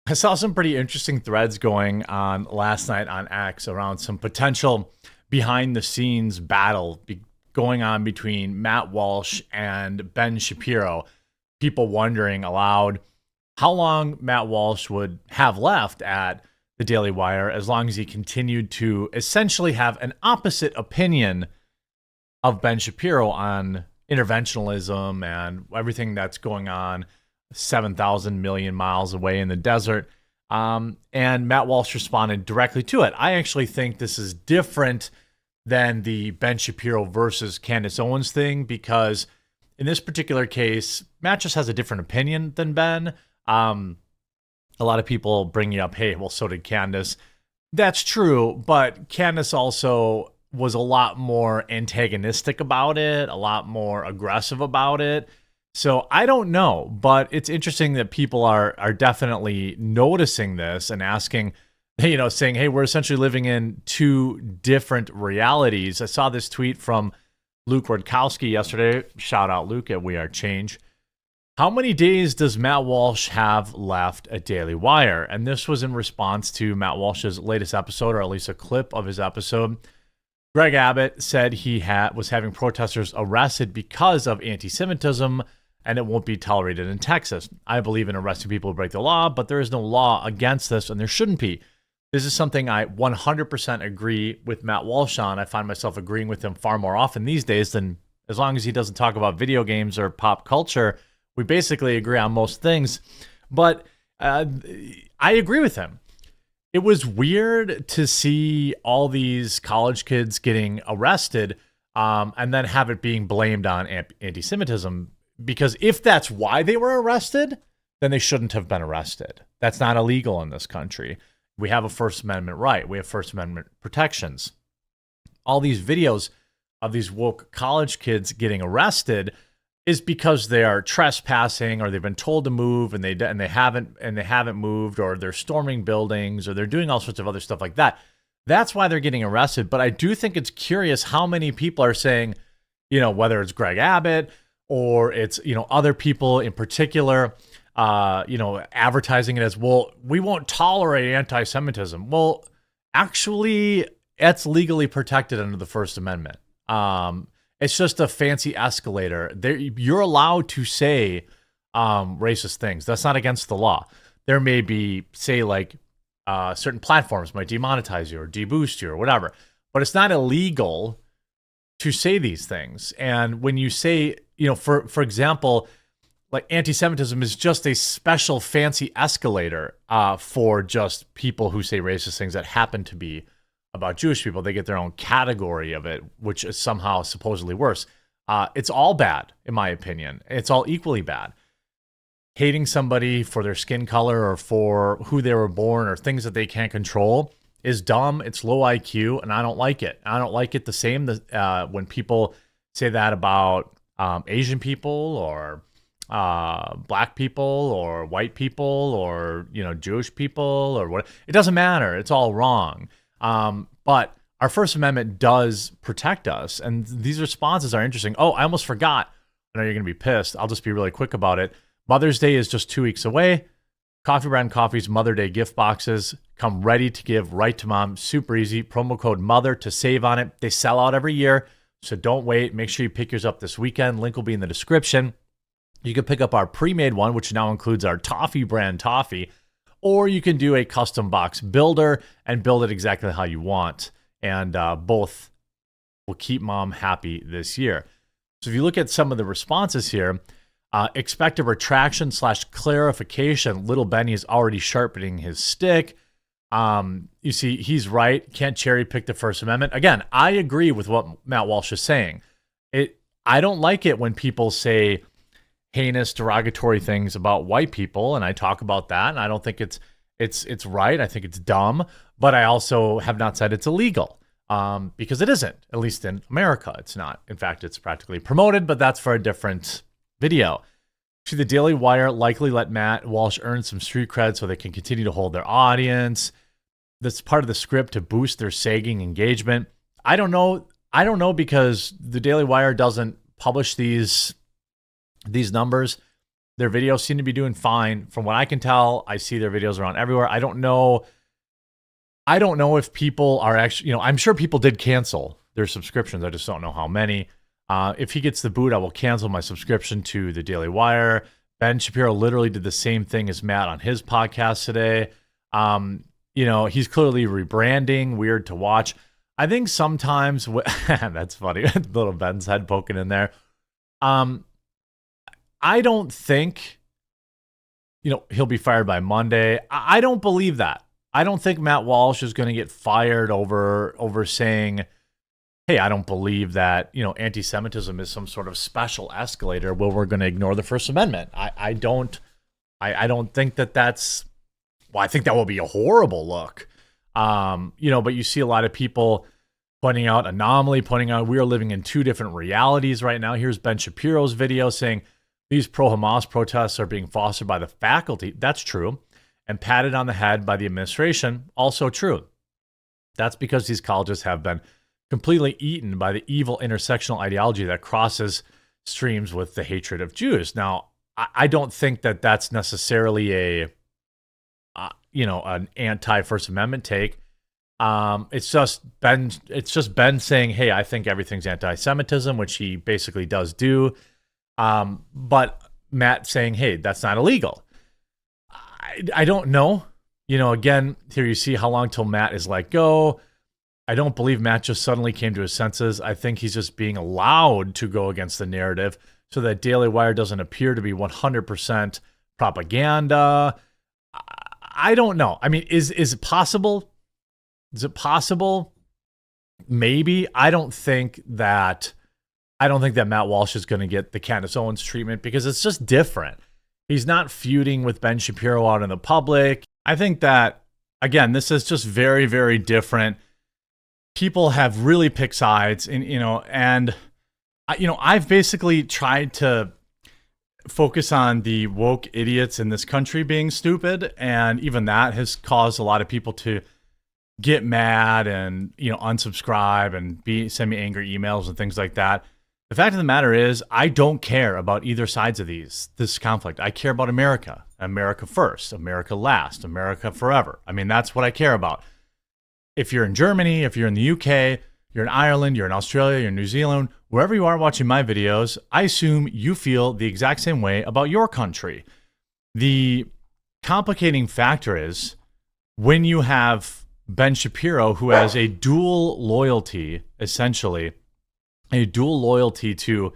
I saw some pretty interesting threads going on last night on X around some potential behind the scenes battle going on between Matt Walsh and Ben Shapiro. People wondering aloud how long Matt Walsh would have left at the Daily Wire as long as he continued to essentially have an opposite opinion of Ben Shapiro on interventionalism and everything that's going on 7,000 million miles away in the desert. And Matt Walsh responded directly to it. I actually think this is different than the Ben Shapiro versus Candace Owens thing, because in this particular case, Matt just has a different opinion than Ben. A lot of people bringing up, hey, well, so did Candace. That's true, but Candace also was a lot more antagonistic about it, a lot more aggressive about it. So I don't know, but it's interesting that people are definitely noticing this and asking, saying, hey, we're essentially living in two different realities. I saw this tweet from Luke Rudkowski yesterday. Shout out Luke at We Are Change. How many days does Matt Walsh have left at Daily Wire? And this was in response to Matt Walsh's latest episode, or at least a clip of his episode. Greg Abbott said he was having protesters arrested because of anti-Semitism, and it won't be tolerated in Texas. I believe in arresting people who break the law, but there is no law against this, and there shouldn't be. This is something I 100% agree with Matt Walsh on. I find myself agreeing with him far more often these days than as long as he doesn't talk about video games or pop culture. We basically agree on most things, but I agree with him. It was weird to see all these college kids getting arrested and then have it being blamed on anti-Semitism, because if that's why they were arrested, then they shouldn't have been arrested. That's not illegal in this country. We have a First Amendment right. We have First Amendment protections. All these videos of these woke college kids getting arrested is because they are trespassing, or they've been told to move and they haven't moved, or they're storming buildings, or they're doing all sorts of other stuff like that. That's why they're getting arrested. But I do think it's curious how many people are saying, whether it's Greg Abbott or it's other people in particular, advertising it as, well, we won't tolerate anti-Semitism. Well, actually, it's legally protected under the First Amendment. It's just a fancy escalator. You're allowed to say racist things. That's not against the law. There may be, say, like certain platforms might demonetize you or deboost you or whatever, but it's not illegal to say these things. And when you say, for example, like anti-Semitism is just a special fancy escalator for just people who say racist things that happen to be about Jewish people. They get their own category of it, which is somehow supposedly worse. It's all bad, in my opinion. It's all equally bad. Hating somebody for their skin color or for who they were born or things that they can't control is dumb. It's low IQ, and I don't like it. I don't like it the same when people say that about Asian people or black people or white people or Jewish people or what. It doesn't matter. It's all wrong. But our First Amendment does protect us, and these responses are interesting. Oh, I almost forgot. I know you're going to be pissed. I'll just be really quick about it. Mother's Day is just 2 weeks away. Coffee Brand Coffee's Mother Day gift boxes come ready to give right to mom. Super easy. Promo code MOTHER to save on it. They sell out every year, so don't wait. Make sure you pick yours up this weekend. Link will be in the description. You can pick up our pre-made one, which now includes our toffee brand toffee, or you can do a custom box builder and build it exactly how you want. And both will keep mom happy this year. So if you look at some of the responses here, expect a retraction / clarification. Little Benny is already sharpening his stick. You see, he's right. Can't cherry pick the First Amendment. Again, I agree with what Matt Walsh is saying. I don't like it when people say heinous, derogatory things about white people, and I talk about that, and I don't think it's right. I think it's dumb, but I also have not said it's illegal, because it isn't. At least in America, it's not. In fact, it's practically promoted, but that's for a different video. See, the Daily Wire likely let Matt Walsh earn some street cred so they can continue to hold their audience. That's part of the script to boost their sagging engagement. I don't know because the Daily Wire doesn't publish these numbers. Their videos seem to be doing fine. From what I can tell, I see their videos around everywhere. I don't know if people are actually, I'm sure people did cancel their subscriptions. I just don't know how many. If he gets the boot, I will cancel my subscription to the Daily Wire. Ben Shapiro literally did the same thing as Matt on his podcast today. He's clearly rebranding. Weird to watch. I think sometimes, that's funny, little Ben's head poking in there. I don't think, he'll be fired by Monday. I don't believe that. I don't think Matt Walsh is going to get fired over saying, hey, I don't believe that, anti-Semitism is some sort of special escalator where we're going to ignore the First Amendment. I don't think that's, well, I think that will be a horrible look. But you see a lot of people pointing out we are living in two different realities right now. Here's Ben Shapiro's video saying these pro-Hamas protests are being fostered by the faculty. That's true. And patted on the head by the administration. Also true. That's because these colleges have been completely eaten by the evil intersectional ideology that crosses streams with the hatred of Jews. Now, I don't think that that's necessarily an anti-First Amendment take. It's just Ben saying, hey, I think everything's anti-Semitism, which he basically does do. But Matt saying, hey, that's not illegal. I don't know. Again, here you see how long till Matt is let go. I don't believe Matt just suddenly came to his senses. I think he's just being allowed to go against the narrative so that Daily Wire doesn't appear to be 100% propaganda. I don't know. I mean, is it possible? Is it possible? Maybe. I don't think that Matt Walsh is going to get the Candace Owens treatment because it's just different. He's not feuding with Ben Shapiro out in the public. I think that, again, this is just very, very different. People have really picked sides, and I've basically tried to focus on the woke idiots in this country being stupid, and even that has caused a lot of people to get mad and unsubscribe and send me angry emails and things like that. The fact of the matter is, I don't care about either sides of this conflict. I care about America. America first, America last, America forever. I mean, that's what I care about. If you're in Germany, if you're in the UK, you're in Ireland, you're in Australia, you're in New Zealand, wherever you are watching my videos, I assume you feel the exact same way about your country. The complicating factor is when you have Ben Shapiro, who has a dual loyalty, essentially, a dual loyalty to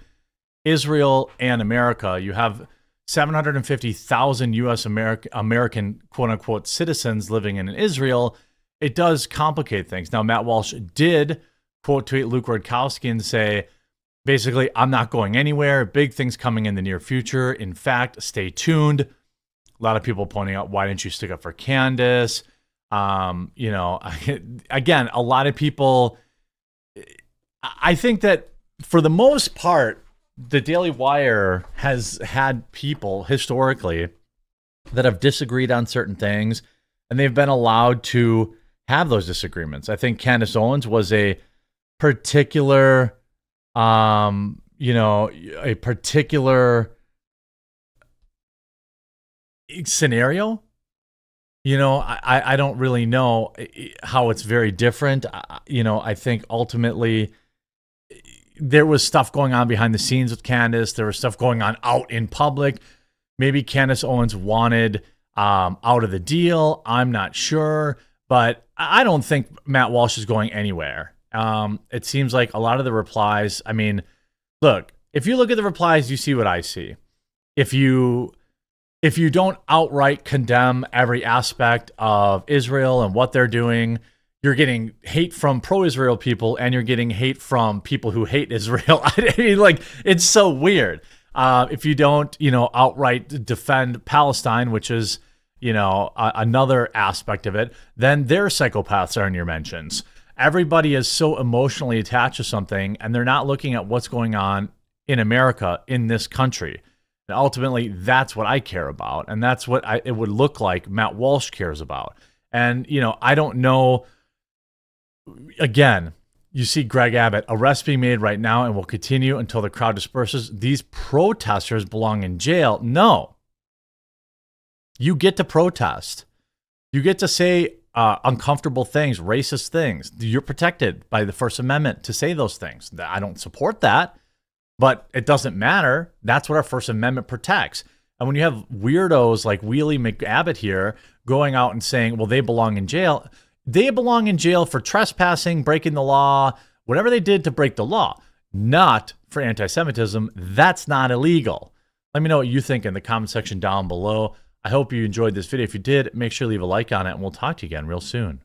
Israel and America. You have 750,000 U.S. American quote-unquote citizens living in Israel. It does complicate things. Now, Matt Walsh did quote tweet Luke Rudkowski and say, basically, I'm not going anywhere. Big things coming in the near future. In fact, stay tuned. A lot of people pointing out, why didn't you stick up for Candace? Again, a lot of people... I think that for the most part, the Daily Wire has had people historically that have disagreed on certain things, and they've been allowed to have those disagreements. I think Candace Owens was a particular, scenario. I don't really know how it's very different. I think ultimately there was stuff going on behind the scenes with Candace. There was stuff going on out in public. Maybe Candace Owens wanted out of the deal. I'm not sure. But I don't think Matt Walsh is going anywhere. It seems like a lot of the replies, I mean, look, if you look at the replies, you see what I see. If you don't outright condemn every aspect of Israel and what they're doing, you're getting hate from pro-Israel people and you're getting hate from people who hate Israel. I mean, like, it's so weird. If you don't, outright defend Palestine, which is, another aspect of it, then their psychopaths are in your mentions. Everybody is so emotionally attached to something and they're not looking at what's going on in America, in this country. And ultimately, that's what I care about. And that's what it would look like Matt Walsh cares about. And, I don't know, again, You see Greg Abbott, arrests being made right now and will continue until the crowd disperses. These protesters belong in jail. No. You get to protest. You get to say uncomfortable things, racist things. You're protected by the First Amendment to say those things. I don't support that, but it doesn't matter. That's what our First Amendment protects. And when you have weirdos like Wheelie McAbbott here going out and saying, well, they belong in jail. They belong in jail for trespassing, breaking the law, whatever they did to break the law, not for anti-Semitism. That's not illegal. Let me know what you think in the comment section down below. I hope you enjoyed this video. If you did, make sure to leave a like on it, and we'll talk to you again real soon.